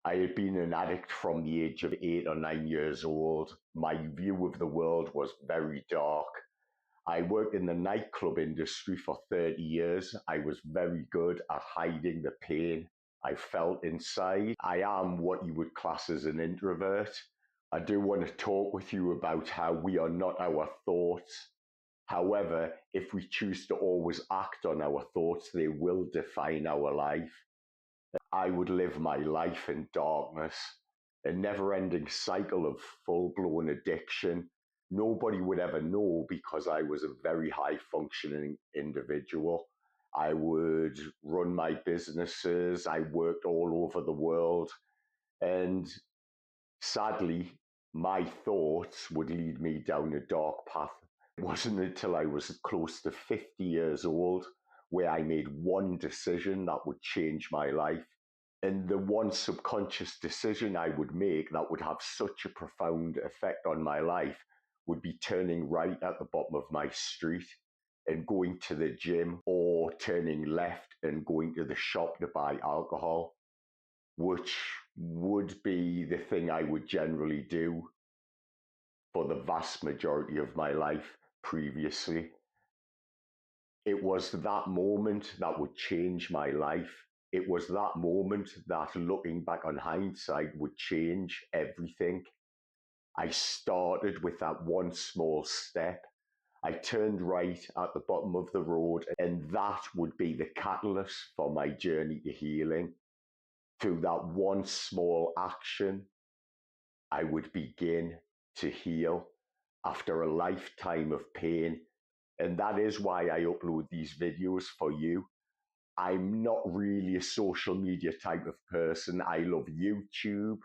I had been an addict from the age of 8 or 9 years old. My view of the world was very dark. I worked in the nightclub industry for 30 years. I was very good at hiding the pain I felt inside. I am what you would class as an introvert. I do want to talk with you about how we are not our thoughts. However, if we choose to always act on our thoughts, they will define our life. I would live my life in darkness, a never ending cycle of full blown addiction. Nobody would ever know because I was a very high functioning individual. I would run my businesses, I worked all over the world, and sadly, my thoughts would lead me down a dark path. It wasn't until I was close to 50 years old where I made one decision that would change my life. And the one subconscious decision I would make that would have such a profound effect on my life would be turning right at the bottom of my street and going to the gym, or turning left and going to the shop to buy alcohol, which would be the thing I would generally do for the vast majority of my life previously. It was that moment that would change my life. It was that moment that, looking back on hindsight, would change everything. I started with that one small step. I turned right at the bottom of the road, and that would be the catalyst for my journey to healing. Through that one small action, I would begin to heal after a lifetime of pain. And that is why I upload these videos for you. I'm not really a social media type of person. I love YouTube,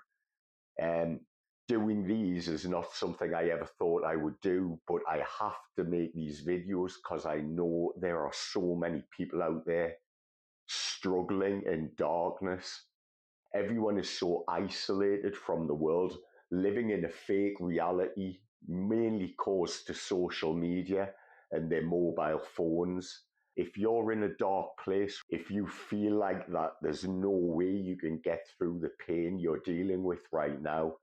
and doing these is not something I ever thought I would do, but I have to make these videos because I know there are so many people out there struggling in darkness. Everyone is so isolated from the world, living in a fake reality, mainly caused to social media and their mobile phones. If you're in a dark place, if you feel like that there's no way you can get through the pain you're dealing with right now,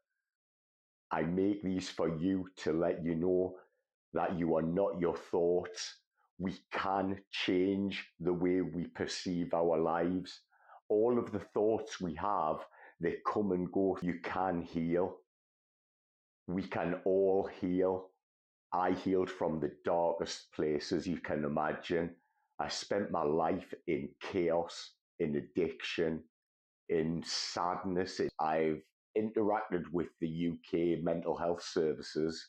I make these for you to let you know that you are not your thoughts. We can change the way we perceive our lives. All of the thoughts we have, they come and go. You can heal. We can all heal. I healed from the darkest places you can imagine. I spent my life in chaos, in addiction, in sadness. I've interacted with the UK mental health services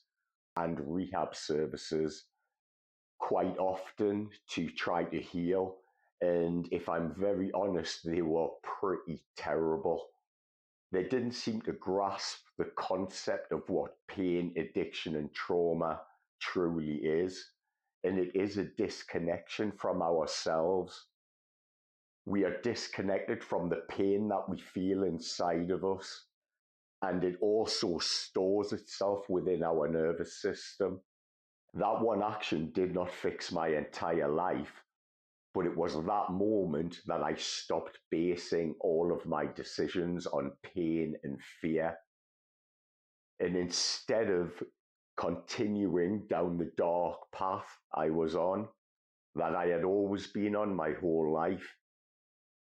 and rehab services quite often to try to heal. And if I'm very honest, they were pretty terrible. They didn't seem to grasp the concept of what pain, addiction, and trauma truly is. And it is a disconnection from ourselves. We are disconnected from the pain that we feel inside of us. And it also stores itself within our nervous system. That one action did not fix my entire life, but it was that moment that I stopped basing all of my decisions on pain and fear. And instead of continuing down the dark path I was on, that I had always been on my whole life,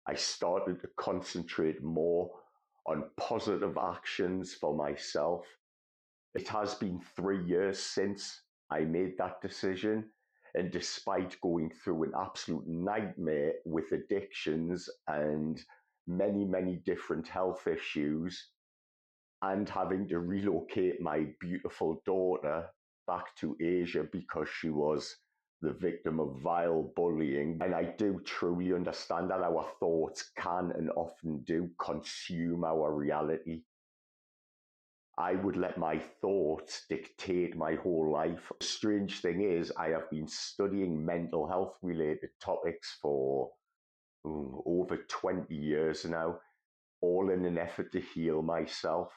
I started to concentrate more on positive actions for myself. It has been 3 years since I made that decision. And despite going through an absolute nightmare with addictions and many, many different health issues, and having to relocate my beautiful daughter back to Asia because she was the victim of vile bullying. And I do truly understand that our thoughts can and often do consume our reality. I would let my thoughts dictate my whole life. The strange thing is, I have been studying mental health related topics for over 20 years now, all in an effort to heal myself.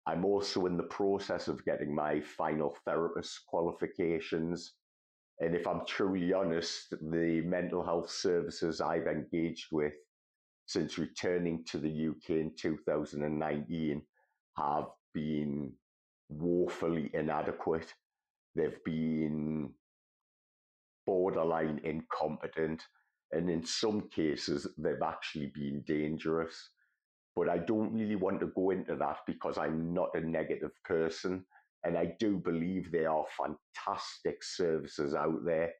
I'm also in the process of getting my final therapist qualifications. And if I'm truly honest, the mental health services I've engaged with since returning to the UK in 2019 have been woefully inadequate. They've been borderline incompetent, and in some cases, they've actually been dangerous. But I don't really want to go into that because I'm not a negative person, and I do believe there are fantastic services out there.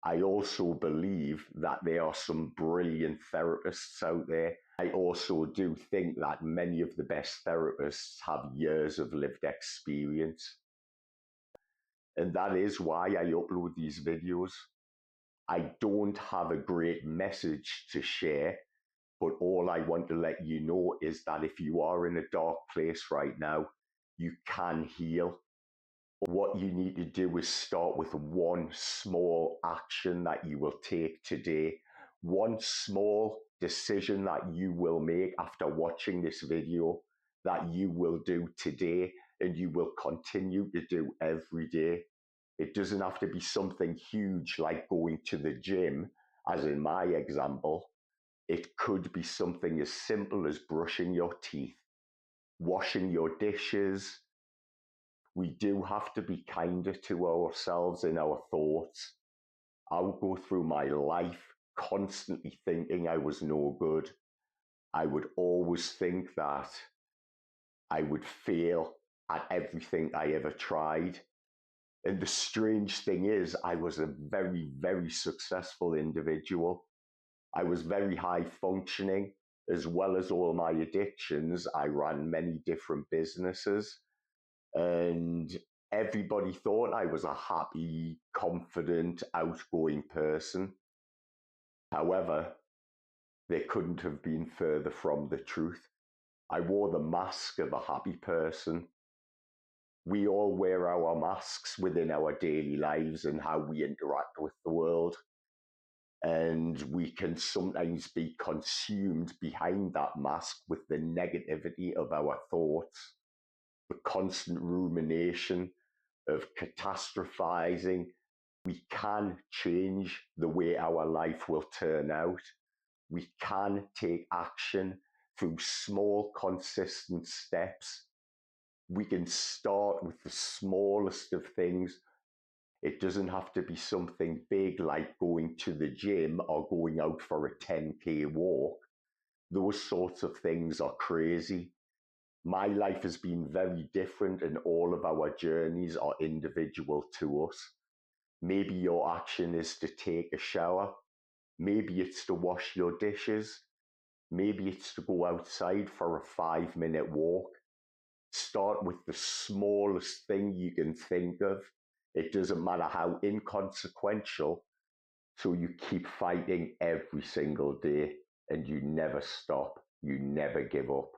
I also believe that there are some brilliant therapists out there. I also do think that many of the best therapists have years of lived experience. And that is why I upload these videos. I don't have a great message to share, but all I want to let you know is that if you are in a dark place right now, you can heal. What you need to do is start with one small action that you will take today, one small decision that you will make after watching this video that you will do today and you will continue to do every day. It doesn't have to be something huge like going to the gym, as in my example. It could be something as simple as brushing your teeth, washing your dishes. We do have to be kinder to ourselves in our thoughts. I'll go through my life constantly thinking I was no good. I would always think that I would fail at everything I ever tried. And the strange thing is, I was a very, very successful individual. I was very high functioning. As well as all my addictions, I ran many different businesses. And everybody thought I was a happy, confident, outgoing person. However, they couldn't have been further from the truth. I wore the mask of a happy person. We all wear our masks within our daily lives and how we interact with the world. And we can sometimes be consumed behind that mask with the negativity of our thoughts, the constant rumination of catastrophizing. We can change the way our life will turn out. We can take action through small, consistent steps. We can start with the smallest of things. It doesn't have to be something big like going to the gym or going out for a 10K walk. Those sorts of things are crazy. My life has been very different, and all of our journeys are individual to us. Maybe your action is to take a shower. Maybe it's to wash your dishes. Maybe it's to go outside for a 5-minute walk. Start with the smallest thing you can think of. It doesn't matter how inconsequential. So you keep fighting every single day and you never stop. You never give up.